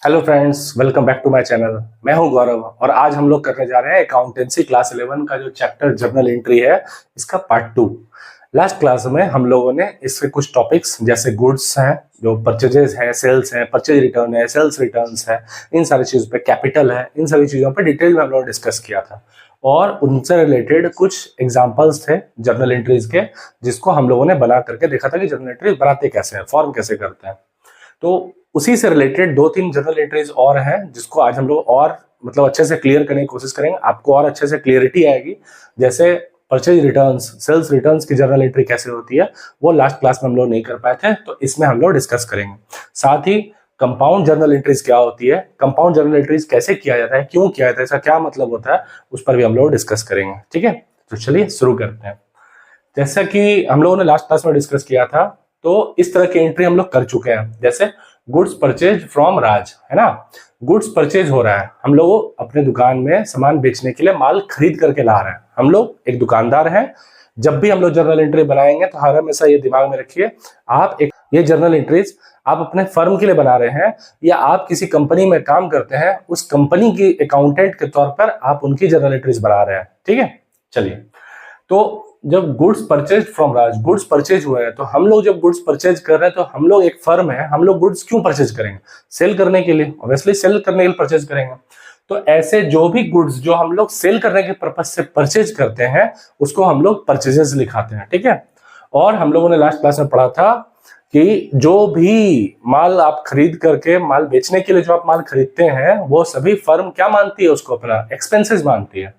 Hello friends, welcome back to my channel. मैं हूं गौरव और आज हम लोग करने जा रहे हैं अकाउंटेंसी क्लास 11 का जो चैप्टर जर्नल एंट्री है, इसका पार्ट 2। लास्ट क्लास में हम लोगों ने इसके कुछ टॉपिक्स जैसे गुड्स हैं, जो परचेजेस हैं, सेल्स हैं, परचेज रिटर्न है, सेल्स रिटर्न्स है, इन सारी चीज़ों पे, कैपिटल है, इन सभी चीज़ों पे डिटेल में हम लोग डिस्कस किया था। और उनसे रिलेटेड कुछ एग्जाम्पल्स थे जर्नल एंट्रीज के, जिसको हम लोगों ने बना करके देखा था कि जर्नल एंट्रीज बनाते कैसे हैं, फॉर्म कैसे करते हैं। तो उसी से रिलेटेड 2-3 जर्नल एंट्रीज और हैं जिसको आज हम लोग और मतलब अच्छे से क्लियर करने की कोशिश करेंगे। आपको और अच्छे से क्लियरिटी आएगी। जैसे परचेज रिटर्न्स, सेल्स रिटर्न्स की जर्नल एंट्री कैसे होती है, वो लास्ट क्लास में हम लोग नहीं कर पाए थे, तो इसमें हम लोग डिस्कस करेंगे। साथ ही कंपाउंड जर्नल एंट्रीज क्या होती है, कंपाउंड जर्नल एंट्रीज कैसे किया जाता है, क्यों किया जाता है, इसका क्या मतलब होता है, उस पर भी हम लोग डिस्कस करेंगे। ठीक है, तो चलिए शुरू करते हैं। जैसा कि हम लोगों ने लास्ट क्लास में डिस्कस किया था, तो इस तरह की एंट्री हम लोग कर चुके हैं। जैसे गुड्स परचेज फ्रॉम राज, है ना। गुड्स परचेज हो रहा है, हम लोग अपने दुकान में सामान बेचने के लिए माल खरीद करके ला रहे हैं। हम लोग एक दुकानदार हैं। जब भी हम लोग जर्नल एंट्री बनाएंगे तो हर हमेशा ये दिमाग में रखिए, आप एक ये जर्नल एंट्रीज आप अपने फर्म के लिए बना रहे हैं या आप किसी कंपनी में काम करते हैं, उस कंपनी की अकाउंटेंट के तौर पर आप उनकी जर्नल एंट्रीज बना रहे हैं। ठीक है, चलिए। तो जब goods purchase from Raj, goods purchase हुए हैं, तो हम लोग जब गुड्स परचेज कर रहे हैं, तो हम लोग एक फर्म है, हम लोग गुड्स क्यों परचेज करेंगे? सेल करने के लिए, ऑब्वियसली सेल करने के लिए परचेज करेंगे। तो ऐसे जो भी गुड्स जो हम लोग सेल करने के पर्पज से परचेज करते हैं, उसको हम लोग परचेजेस लिखाते हैं। ठीक है, और हम लोगों ने लास्ट क्लास में पढ़ा था कि जो भी माल आप खरीद करके, माल बेचने के लिए जो आप माल खरीदते हैं, वो सभी फर्म क्या मानती है, उसको अपना एक्सपेंसेस मानती है।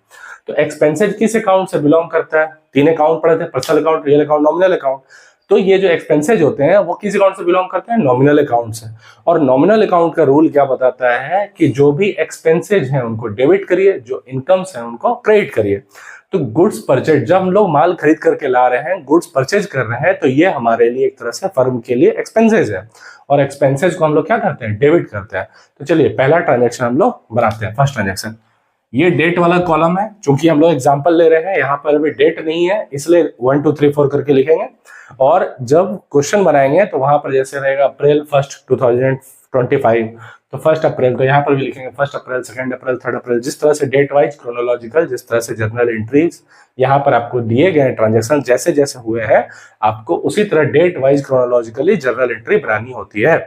तो एक्सपेंसेस किस अकाउंट से बिलोंग करता है? 3 अकाउंट पढ़े थे, personal account, real account, nominal account. तो ये जो एक्सपेंसेज होते हैं वो किस अकाउंट से बिलोंग करते हैं? नॉमिनल अकाउंट से। और नॉमिनल अकाउंट का रूल क्या बताता है कि जो भी एक्सपेंसेज हैं उनको डेबिट करिए, जो इनकम्स हैं उनको क्रेडिट करिए। तो गुड्स परचेज, जब हम लोग माल खरीद करके ला रहे हैं, गुड्स परचेज कर रहे हैं, तो ये हमारे लिए एक तरह से फर्म के लिए एक्सपेंसेज है, और एक्सपेंसेज को हम लोग क्या करते हैं? डेबिट करते हैं। तो चलिए पहला ट्रांजेक्शन हम लोग बनाते हैं, फर्स्ट ट्रांजेक्शन। ये डेट वाला कॉलम है, क्योंकि हम लोग एग्जांपल ले रहे हैं, यहाँ पर अभी डेट नहीं है, इसलिए 1 2 3 4 करके लिखेंगे। और जब क्वेश्चन बनाएंगे तो वहां पर जैसे रहेगा अप्रैल 1 2025, तो 1 अप्रैल, तो यहाँ पर भी लिखेंगे 1 अप्रैल, 2 अप्रैल, 3 अप्रैल। जिस तरह से डेट वाइज क्रोनोलॉजिकल, जिस तरह से जर्नल एंट्रीज यहाँ पर आपको दिए गए ट्रांजेक्शन जैसे जैसे हुए हैं, आपको उसी तरह date wise chronologically journal entry बनानी होती है।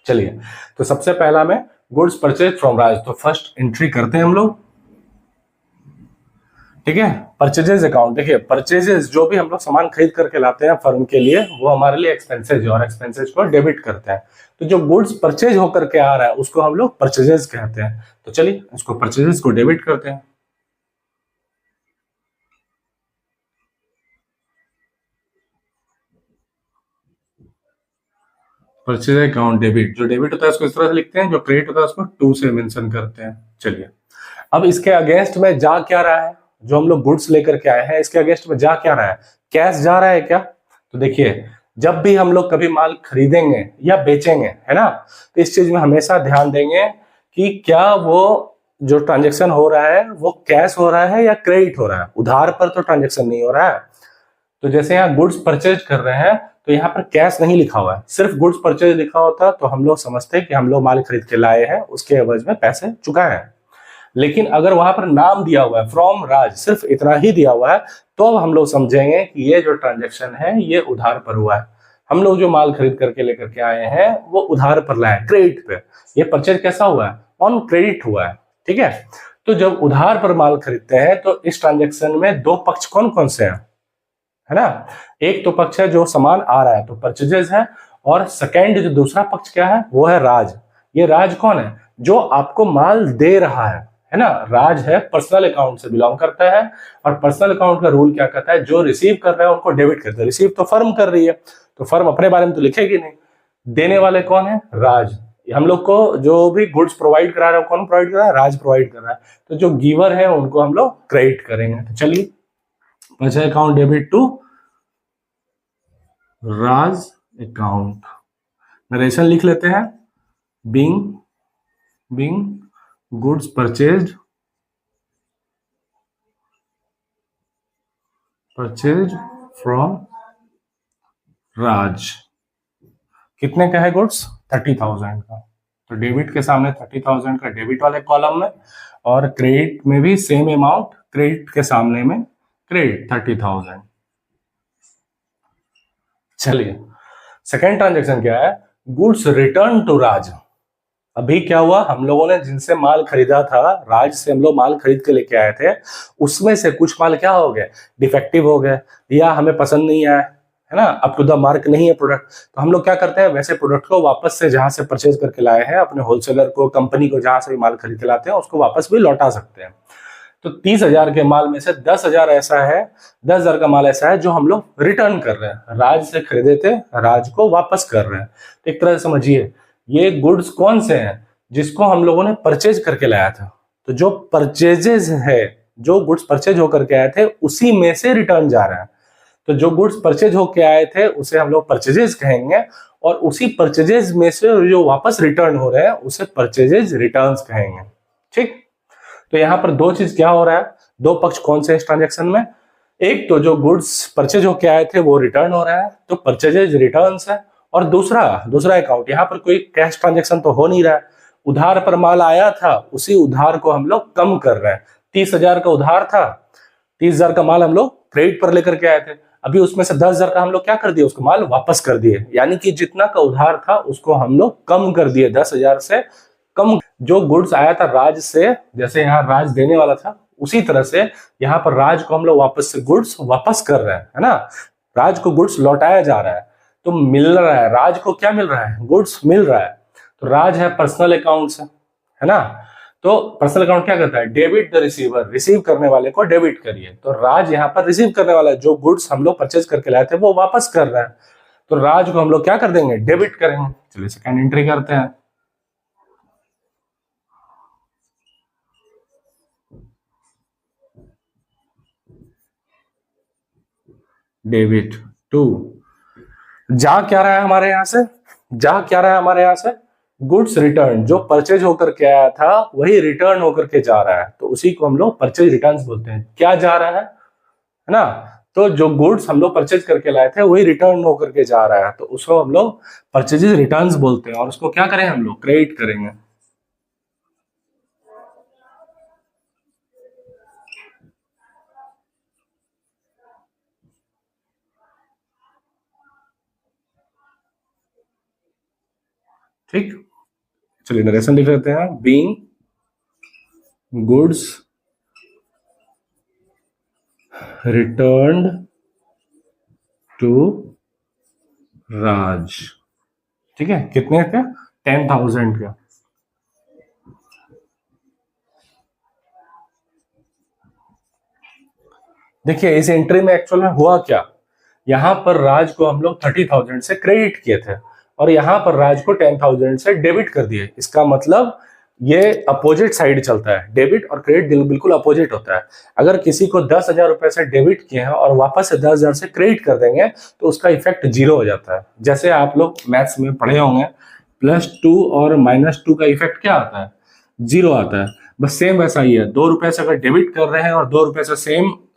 चलिए, तो सबसे पहला में गुड्स परचेज फ्रॉम राज, तो फर्स्ट एंट्री करते हैं हम लोग। ठीक है, परचेजेस अकाउंट। देखिए, परचेजेस जो भी हम लोग सामान खरीद करके लाते हैं फर्म के लिए, वो हमारे लिए एक्सपेंसेज है, और एक्सपेंसेज को डेबिट करते हैं। तो जो गुड्स परचेज होकर के आ रहा है उसको हम लोग परचेजेस कहते हैं। तो चलिए इसको परचेजेस को डेबिट करते हैं। परचेज अकाउंट डेबिट, जो डेबिट होता है उसको इस तरह से लिखते हैं, जो क्रेडिट होता है उसको 2 से मेंशन करते हैं। चलिए, अब इसके अगेंस्ट में जा क्या रहा है? जो हम लोग गुड्स लेकर के आए हैं, इसके अगेंस्ट में जा क्या रहा है? कैश जा रहा है क्या? तो देखिए, जब भी हम लोग कभी माल खरीदेंगे या बेचेंगे, है ना, तो इस चीज में हमेशा ध्यान देंगे कि क्या वो जो ट्रांजेक्शन हो रहा है वो कैश हो रहा है या क्रेडिट हो रहा है। उधार पर तो ट्रांजेक्शन नहीं हो रहा है। तो जैसे यहाँ गुड्स परचेज कर रहे हैं, तो यहाँ पर कैश नहीं लिखा हुआ है, सिर्फ गुड्स परचेज लिखा होता तो हम लोग समझते कि हम लोग माल खरीद के लाए हैं, उसके एवज में पैसे चुकाए हैं। लेकिन अगर वहां पर नाम दिया हुआ है फ्रॉम राज, सिर्फ इतना ही दिया हुआ है, तो अब हम लोग समझेंगे कि ये जो ट्रांजेक्शन है ये उधार पर हुआ है। हम लोग जो माल खरीद करके लेकर के आए हैं वो उधार पर लाए, क्रेडिट पे। ये परचेज कैसा हुआ है? ऑन क्रेडिट हुआ है। ठीक है, तो जब उधार पर माल खरीदते हैं तो इस ट्रांजेक्शन में दो पक्ष कौन कौन से हैं, है ना। एक तो पक्ष है जो सामान आ रहा है, तो परचेजेस है, और सेकेंड जो दूसरा पक्ष क्या है, वो है राज। ये राज कौन है? जो आपको माल दे रहा है ना। राज है, पर्सनल अकाउंट से बिलोंग करता है, और पर्सनल अकाउंट का रूल क्या कहता है? जो रिसीव कर रहा है उनको डेबिट करते हैं। रिसीव तो फर्म कर रही है, तो फर्म अपने बारे में तो लिखेगी नहीं। देने वाले कौन है? राज। हम लोग को जो भी गुड्स प्रोवाइड करा रहा है, कौन प्रोवाइड कर रहा है? राज प्रोवाइड कर रहा है। तो जो गिवर है उनको हम लोग क्रेडिट करेंगे। तो चलिए, purchase account debit to Raj account. Narration लिख लेते हैं। Being goods purchase from Raj. कितने का है गुड्स? 30,000 का। तो डेबिट के सामने 30,000 का डेबिट वाले कॉलम में, और क्रेडिट में भी सेम अमाउंट, क्रेडिट के सामने में क्रेडिट 30,000। चलिए सेकेंड ट्रांजेक्शन क्या है, गुड्स रिटर्न टू राज। अभी क्या हुआ, हम लोगों ने जिनसे माल खरीदा था, राज से हम लोग माल खरीद के लेके आए थे, उसमें से कुछ माल क्या हो गया, डिफेक्टिव हो गया या हमें पसंद नहीं आया, है ना, अप टू द मार्क नहीं है प्रोडक्ट। तो हम लोग क्या करते हैं, वैसे प्रोडक्ट को वापस से जहां से परचेज करके लाए हैं, अपने होलसेलर को, कंपनी को, जहां से भी माल खरीद के लाते हैं, उसको वापस भी लौटा सकते हैं। तो 30,000 के माल में से 10,000 ऐसा है, 10,000 का माल ऐसा है जो हम लोग रिटर्न कर रहे हैं, राज से खरीदे थे, राज को वापस कर रहे हैं। तो एक तरह से समझिए ये गुड्स कौन से हैं, जिसको हम लोगों ने परचेज करके लाया था। तो जो परचेजेज है, जो गुड्स परचेज होकर के आए थे, उसी में से रिटर्न जा रहा है। तो जो गुड्स परचेज होके आए थे उसे हम लोग परचेजेज कहेंगे, और उसी परचेजेज में से जो वापस रिटर्न हो रहे हैं उसे परचेजेज रिटर्न्स कहेंगे। ठीक, तो यहाँ पर दो चीज क्या हो रहा है, दो पक्ष कौन से इस ट्रांजेक्शन में, एक तो जो गुड्स परचेज होके आए थे वो रिटर्न हो रहा है, तो परचेजेज रिटर्न्स है, और दूसरा अकाउंट, यहाँ पर कोई कैश ट्रांजेक्शन तो हो नहीं रहा है, उधार पर माल आया था, उसी उधार को हम लोग कम कर रहे हैं। 30,000 का उधार था, 30,000 का माल हम लोग क्रेडिट पर लेकर के आए थे, अभी उसमें से 10,000 का हम लोग क्या कर दिए, उसको माल वापस कर दिए, यानी कि जितना का उधार था उसको हम लोग कम कर दिए, 10,000 से कम। जो गुड्स आया था राज से, जैसे यहाँ राज देने वाला था, उसी तरह से यहाँ पर राज को हम लोग वापस से गुड्स वापस कर रहे हैं, है ना, राज को गुड्स लौटाया जा रहा है, तो मिल रहा है, राज को क्या मिल रहा है, गुड्स मिल रहा है। तो राज है पर्सनल अकाउंट से, है ना, तो पर्सनल अकाउंट क्या करता है, डेबिट द रिसीवर, रिसीव करने वाले को डेबिट करिए। तो राज यहाँ पर रिसीव करने वाला है, जो गुड्स हम लोग परचेज करके लाए थे वो वापस कर रहा है, तो राज को हम लोग क्या कर देंगे, डेबिट करेंगे। चलिए सेकेंड एंट्री करते हैं। डेबिट टू, जा क्या रहा है हमारे यहां से, जा क्या रहा है हमारे यहां से, गुड्स रिटर्न, जो परचेज होकर के आया था वही रिटर्न होकर के जा रहा है, तो उसी को हम लोग परचेज रिटर्न्स बोलते हैं। क्या जा रहा है ना, तो जो गुड्स हम लोग परचेज करके लाए थे वही रिटर्न होकर के जा रहा है, तो उसको हम लोग परचेजेज रिटर्न्स बोलते हैं, और उसको क्या करें हम लोग, क्रेडिट करेंगे। ठीक, चलिए नरेशन लिख लेते हैं, बीइंग गुड्स रिटर्न्ड टू राज, ठीक है, कितने का, 10,000 का। देखिए इस एंट्री में एक्चुअल में हुआ क्या, यहां पर राज को हम लोग 30,000 से क्रेडिट किए थे, और यहां पर राज को 10,000 से डेबिट कर दिए। इसका मतलब ये अपोजिट साइड चलता है, डेबिट और क्रेडिट बिल्कुल अपोजिट होता है। अगर किसी को 10,000 रुपए से डेबिट किए हैं और वापस से 10,000 से क्रेडिट कर देंगे तो उसका इफेक्ट जीरो हो जाता है। जैसे आप लोग मैथ्स में पढ़े होंगे, +2 और -2 का इफेक्ट क्या आता है, जीरो आता है। बस सेम वैसा ही है, 2 रुपए से अगर डेबिट कर रहे हैं और 2 रुपए से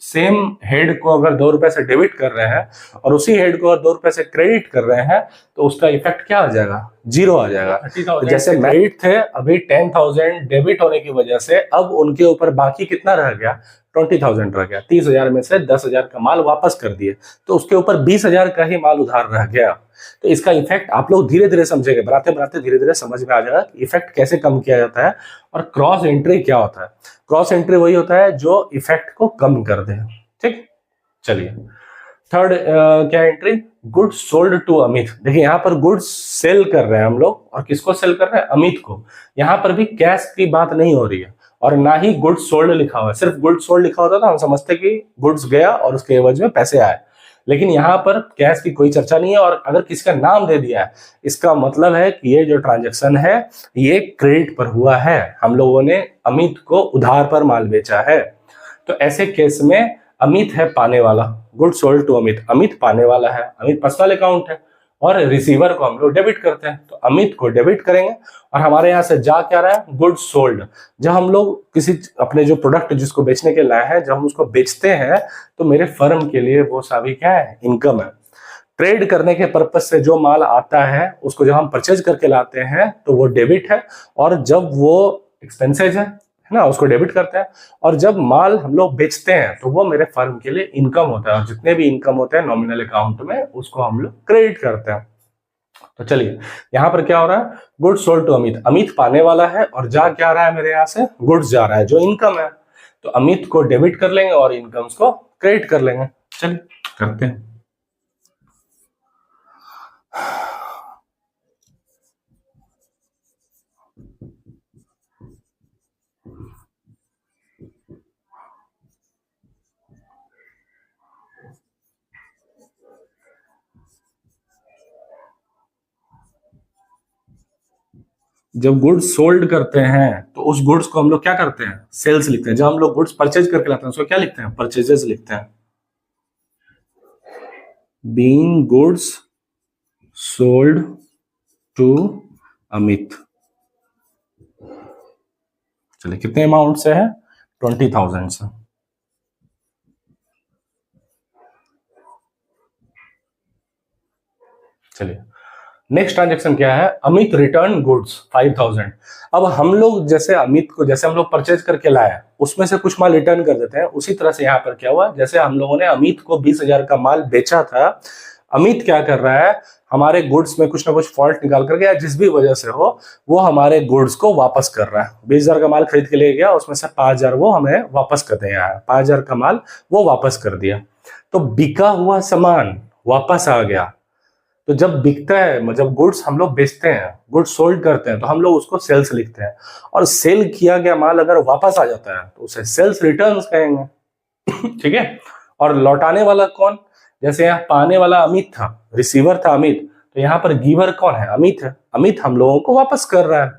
सेम हेड को अगर 2 रुपए से डेबिट कर रहे हैं और उसी हेड को अगर 2 रुपए से क्रेडिट कर रहे हैं तो उसका इफेक्ट क्या आ जाएगा, जीरो आ जाएगा। तो जैसे क्रेडिट थे, अभी 10,000 डेबिट होने की वजह से अब उनके ऊपर बाकी कितना रह गया, 20,000 रह गया। 30,000 में से 10,000 का माल वापस कर दिए तो उसके ऊपर 20,000 का ही माल उधार रह गया। तो इसका इफेक्ट आप लोग धीरे धीरे समझेंगे, बनाते बनाते धीरे धीरे समझ में आ जाएगा कि इफेक्ट कैसे कम किया जाता है और क्रॉस एंट्री क्या होता है। क्रॉस एंट्री वही होता है जो इफेक्ट को कम कर दे। ठीक, चलिए थर्ड क्या entry, goods sold to Amit. देखिए यहाँ पर गुड्स सेल कर रहे हैं हम लोग, और किसको सेल कर रहे हैं, अमित को। यहाँ पर भी कैश की बात नहीं हो रही है और ना ही गुड्स सोल्ड लिखा हुआ है। सिर्फ गुड्स सोल्ड लिखा होता तो हम समझते कि गुड्स गया और उसके एवज में पैसे आए, लेकिन यहाँ पर कैश की कोई चर्चा नहीं है। और अगर किसी का नाम दे दिया है इसका मतलब है कि ये जो ट्रांजैक्शन है ये क्रेडिट पर हुआ है, हम लोगों ने अमित को उधार पर माल बेचा है। तो ऐसे केस में अमित है पाने वाला, good sold to Amit, Amit पाने वाला है, अमित पर्सनल अकाउंट है, और रिसीवर को हम लोग डेबिट करते हैं तो अमित को डेबिट करेंगे। और हमारे यहाँ से जा क्या रहा है, गुड सोल्ड। जब हम लोग किसी अपने जो प्रोडक्ट जिसको बेचने के लाए हैं, जब हम उसको बेचते हैं तो मेरे फर्म के लिए वो सभी क्या है, इनकम है। ट्रेड करने के पर्पज से जो माल आता है उसको जब हम परचेज करके लाते हैं तो वो डेबिट है, और जब वो एक्सपेंसेज है ना, उसको डेबिट करते हैं, और जब माल हम लोग बेचते हैं तो वो मेरे फर्म के लिए इनकम होता है, और जितने भी इनकम होते हैं नॉमिनल अकाउंट में उसको हम लोग क्रेडिट करते हैं। तो चलिए यहां पर क्या हो रहा है, goods sold to Amit, Amit पाने वाला है और जा क्या रहा है, मेरे यहां से गुड्स जा रहा है जो इनकम है, तो अमित को डेबिट कर लेंगे और इनकम्स को क्रेडिट कर लेंगे। चलिए करते हैं। जब गुड्स सोल्ड करते हैं तो उस गुड्स को हम लोग क्या करते हैं, सेल्स लिखते हैं। जब हम लोग गुड्स परचेज करके लाते हैं उसको क्या लिखते हैं, परचेजेस लिखते हैं। Being goods sold to Amit, चलिए कितने अमाउंट से है, 20,000 से। चलिए नेक्स्ट ट्रांजेक्शन क्या है, अमित रिटर्न गुड्स 5,000। अब हम लोग जैसे अमित को, जैसे हम लोग परचेज करके लाए उसमें से कुछ माल रिटर्न कर देते हैं, उसी तरह से यहाँ पर क्या हुआ, जैसे हम लोगों ने अमित को 20,000 का माल बेचा था, अमित क्या कर रहा है, हमारे गुड्स में कुछ ना कुछ फॉल्ट निकाल करके या जिस भी वजह से हो वो हमारे गुड्स को वापस कर रहा है। 20,000 का माल खरीद के ले गया, उसमें से 5,000 वो हमें वापस कर दिया है, 5,000 का माल वो वापस कर दिया। तो बिका हुआ सामान वापस आ गया। तो जब बिकता है, जब गुड्स हम लोग बेचते हैं, गुड्स सोल्ड करते हैं, तो हम लोग उसको सेल्स लिखते हैं, और सेल किया गया माल अगर वापस आ जाता है तो उसे सेल्स रिटर्न्स कहेंगे। ठीक है। और लौटाने वाला कौन, जैसे यहाँ पाने वाला अमित था, रिसीवर था अमित, तो यहाँ पर गिवर कौन है, अमित है। अमित हम लोगों को वापस कर रहा है।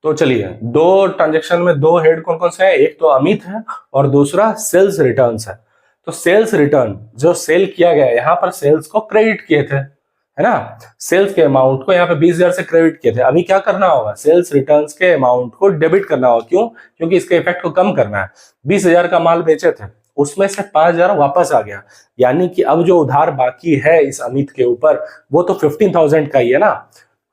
तो चलिए दो ट्रांजेक्शन में दो हेड कौन कौन से हैं, एक तो अमित है और दूसरा सेल्स रिटर्न्स है। तो सेल्स रिटर्न जो सेल किया गया है, यहाँ पर सेल्स को क्रेडिट किए थे, है ना, सेल्स के अमाउंट को यहाँ पे 20,000 से क्रेडिट किए थे। अभी क्या करना होगा, सेल्स रिटर्न्स के अमाउंट को डेबिट करना होगा। क्यों, क्योंकि इसके इफेक्ट को कम करना है। 20,000 का माल बेचे थे, उसमें से 5,000 वापस आ गया, यानी कि अब जो उधार बाकी है इस अमित के ऊपर वो तो 15,000 का ही है ना।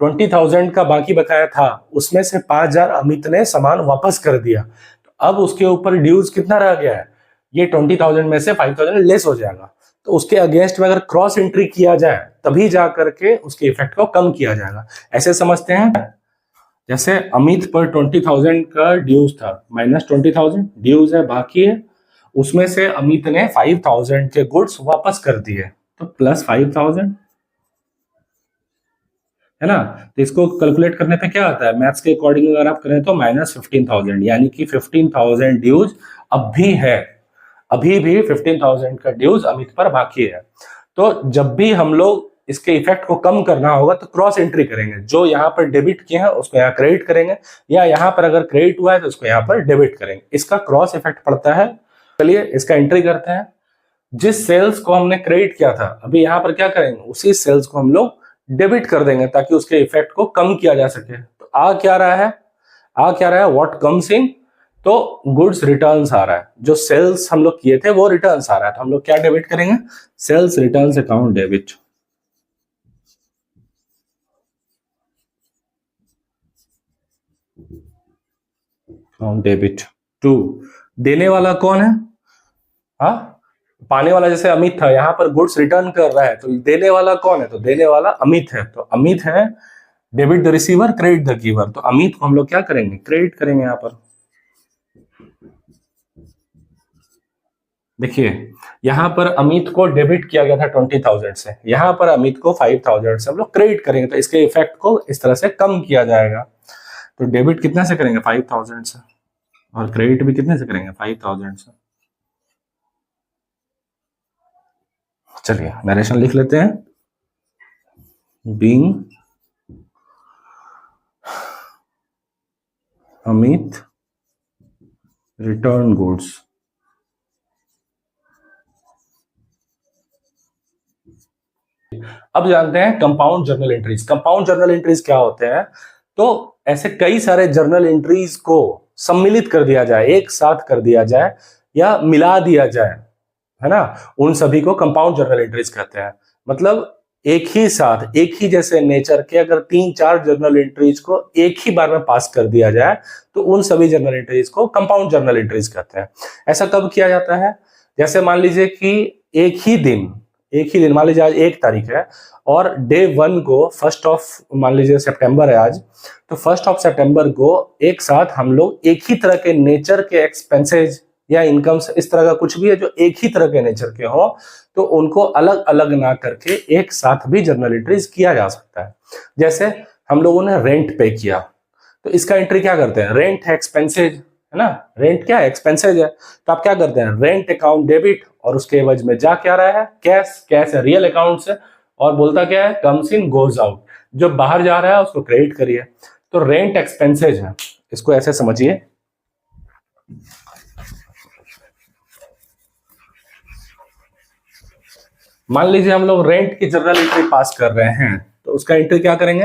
20,000 का बाकी बकाया था, उसमें से 5,000 अमित ने सामान वापस कर दिया, तो अब उसके ऊपर ड्यूज कितना रह गया है, ये 20,000 में से 5,000 लेस हो जाएगा। तो उसके अगेंस्ट में अगर क्रॉस एंट्री किया जाए तभी जा करके उसके इफेक्ट को कम किया जाएगा। ऐसे समझते हैं, जैसे अमित पर 20,000 का ड्यूज था, माइनस 20,000 ड्यूज है बाकी है, उसमें से अमित ने 5,000 के गुड्स वापस कर दिए, तो प्लस 5,000 है ना। तो इसको कैलकुलेट करने पे क्या आता है, मैथ्स के अकॉर्डिंग अगर आप करें तो माइनस 15,000, यानी कि 15,000 ड्यूज अब भी है, अभी भी 15,000 का ड्यूज अमित पर बाकी है। तो जब भी हम लोग इसके इफेक्ट को कम करना होगा तो क्रॉस एंट्री करेंगे, जो यहाँ पर डेबिट किए हैं उसको यहाँ क्रेडिट करेंगे, या यहाँ पर अगर क्रेडिट हुआ है तो उसको यहाँ पर डेबिट करेंगे, इसका क्रॉस इफेक्ट पड़ता है। चलिए इसका एंट्री करते हैं। जिस सेल्स को हमने क्रेडिट किया था, अभी यहाँ पर क्या करेंगे, उसी सेल्स को हम लोग डेबिट कर देंगे ताकि उसके इफेक्ट को कम किया जा सके। तो आ क्या रहा है, व्हाट कम्स इन, तो गुड्स रिटर्न्स आ रहा है, जो सेल्स हम लोग किए थे वो रिटर्न्स आ रहा है, तो हम लोग क्या डेबिट करेंगे, sales returns account debit. Account debit to, देने वाला कौन है, हाँ पाने वाला जैसे अमित था, यहाँ पर गुड्स रिटर्न कर रहा है, तो देने वाला कौन है, तो देने वाला अमित है, तो अमित है, debit the receiver credit the giver, तो अमित को हम लोग क्या करेंगे, क्रेडिट करेंगे। यहाँ पर देखिए, यहाँ पर अमित को डेबिट किया गया था 20,000 से, यहाँ पर अमित को 5,000 से हम लोग क्रेडिट करेंगे, तो इसके इफेक्ट को इस तरह से कम किया जाएगा। तो डेबिट कितने से करेंगे, 5,000 से, और क्रेडिट भी कितने से करेंगे, 5,000 से। चलिए नरेशन लिख लेते हैं। बीइंग अमित रिटर्न गुड्स, अब जानते हैं compound journal entries. Compound journal entries क्या होते हैं, तो ऐसे कई सारे जर्नल एंट्रीज को सम्मिलित कर दिया जाए, एक साथ कर दिया जाए या मिला दिया जाए, है ना, उन सभी को कंपाउंड जर्नल एंट्रीज कहते हैं। मतलब एक ही साथ एक ही जैसे नेचर के अगर 3-4 जर्नल एंट्रीज को एक ही बार में पास कर दिया जाए तो उन सभी जर्नल एंट्रीज को कंपाउंड जर्नल एंट्रीज कहते हैं। ऐसा कब किया जाता है? जैसे मान लीजिए कि एक ही दिन मान लीजिए आज 1 तारीख है और डे 1 को फर्स्ट ऑफ मान लीजिए सितंबर है आज, तो फर्स्ट ऑफ सितंबर को एक साथ हम लोग एक ही तरह के नेचर के एक्सपेंसेज या इनकम्स इस तरह का कुछ भी है जो एक ही तरह के नेचर के हो, तो उनको अलग अलग ना करके एक साथ भी जर्नल एंट्रीज किया जा सकता है। जैसे हम लोगों ने रेंट पे किया तो इसका एंट्री क्या करते हैं? रेंट है एक्सपेंसेज, है ना, रेंट क्या है? एक्सपेंसेज है। तो आप क्या करते हैं? रेंट अकाउंट डेबिट, और उसके एवज में जा क्या रहा है? कैश है, रियल अकाउंट से, और बोलता क्या है? कम्स इन गोज आउट, जो बाहर जा रहा है उसको क्रेडिट करिए। तो रेंट एक्सपेंसेज है, इसको ऐसे समझिए। मान लीजिए हम लोग रेंट की जर्नल एंट्री पास कर रहे हैं, तो उसका एंट्री क्या करेंगे?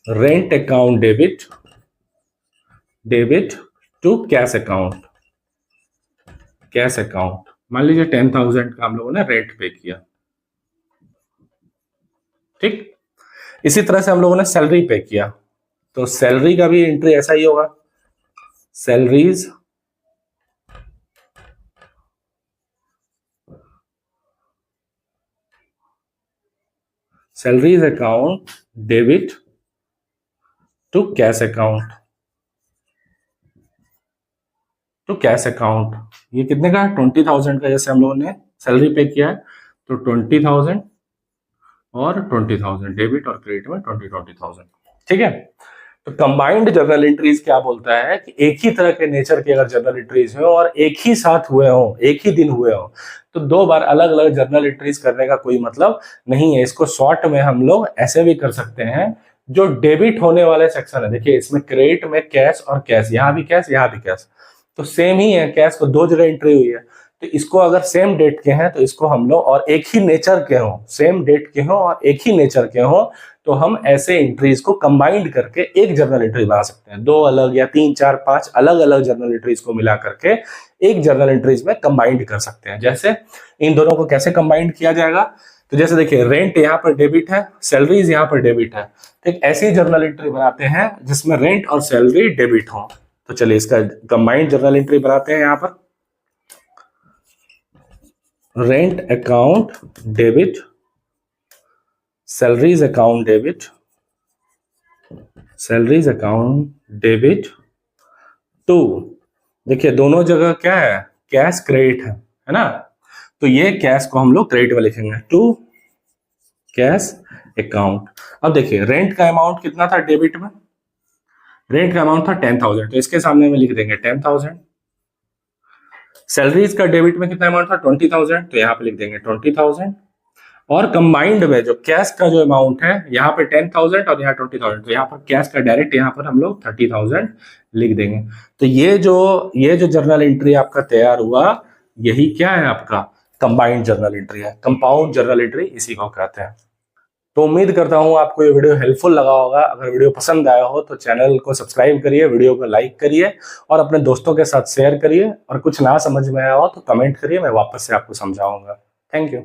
Rent account debit to cash account. मान लीजिए 10,000 का हम लोगों ने रेंट पे किया, ठीक। इसी तरह से हम लोगों ने सैलरी पे किया, तो सैलरी का भी एंट्री ऐसा ही होगा। Salaries account debit to cash account, ये कितने का है? 20,000 का। जैसे हम लोगों ने सैलरी पे किया है तो 20,000 और 20,000 डेबिट और क्रेडिट में 20,000, ठीक है। तो कंबाइंड जर्नल एंट्रीज क्या बोलता है कि एक ही तरह के नेचर के अगर जर्नल एंट्रीज हो और एक ही साथ हुए हो, एक ही दिन हुए हो, तो 2 बार अलग अलग जर्नल एंट्रीज करने का कोई मतलब नहीं है। इसको शॉर्ट में हम लोग ऐसे भी कर सकते हैं, जो डेबिट होने वाले सेक्शन है, देखिए इसमें क्रेडिट में कैश और कैश, यहाँ भी कैश यहाँ भी कैश, तो सेम ही है। कैश को 2 जगह एंट्री हुई है, तो इसको अगर सेम डेट के हैं तो इसको हम लोग, और एक ही नेचर के हो, सेम डेट के हो और एक ही नेचर के हो, तो हम ऐसे एंट्रीज को कंबाइंड करके एक जर्नल एंट्री बना सकते हैं। 2 अलग या 3, 4, 5 अलग अलग जर्नल एंट्रीज को मिला करके एक जर्नल एंट्रीज में कंबाइंड कर सकते हैं। जैसे इन दोनों को कैसे कंबाइंड किया जाएगा? तो जैसे देखिए रेंट यहाँ पर डेबिट है, सैलरीज यहाँ पर डेबिट है, तो एक ऐसी जर्नल एंट्री बनाते हैं जिसमें रेंट और सैलरी डेबिट हो। तो चलिए इसका कंबाइंड जर्नल एंट्री बनाते हैं। यहाँ पर rent account debit, salaries account debit to, देखिए दोनों जगह क्या है? कैश क्रेडिट है ना, तो ये कैश को हम लोग क्रेडिट में लिखेंगे, टू कैश अकाउंट। अब देखिए रेंट का अमाउंट कितना था डेबिट में? रेंट का अमाउंट था 10,000, तो इसके सामने में लिख देंगे 10,000। सैलरीज का डेबिट में कितना अमाउंट था? 20,000, तो यहाँ पे लिख देंगे 20,000। और कंबाइंड में जो कैश का जो अमाउंट है, यहाँ पे 10,000 और यहाँ 20,000, तो यहाँ पर कैश का डायरेक्ट यहाँ पर हम लोग 30,000 लिख देंगे। तो ये जो जर्नल एंट्री आपका तैयार हुआ, यही क्या है? आपका कंबाइंड जर्नल एंट्री है, कंपाउंड जर्नल एंट्री इसी को कहते हैं। तो उम्मीद करता हूं आपको ये वीडियो हेल्पफुल लगा होगा। अगर वीडियो पसंद आया हो तो चैनल को सब्सक्राइब करिए, वीडियो को लाइक करिए और अपने दोस्तों के साथ शेयर करिए। और कुछ ना समझ में आया हो तो कमेंट करिए, मैं वापस से आपको समझाऊंगा। Thank you.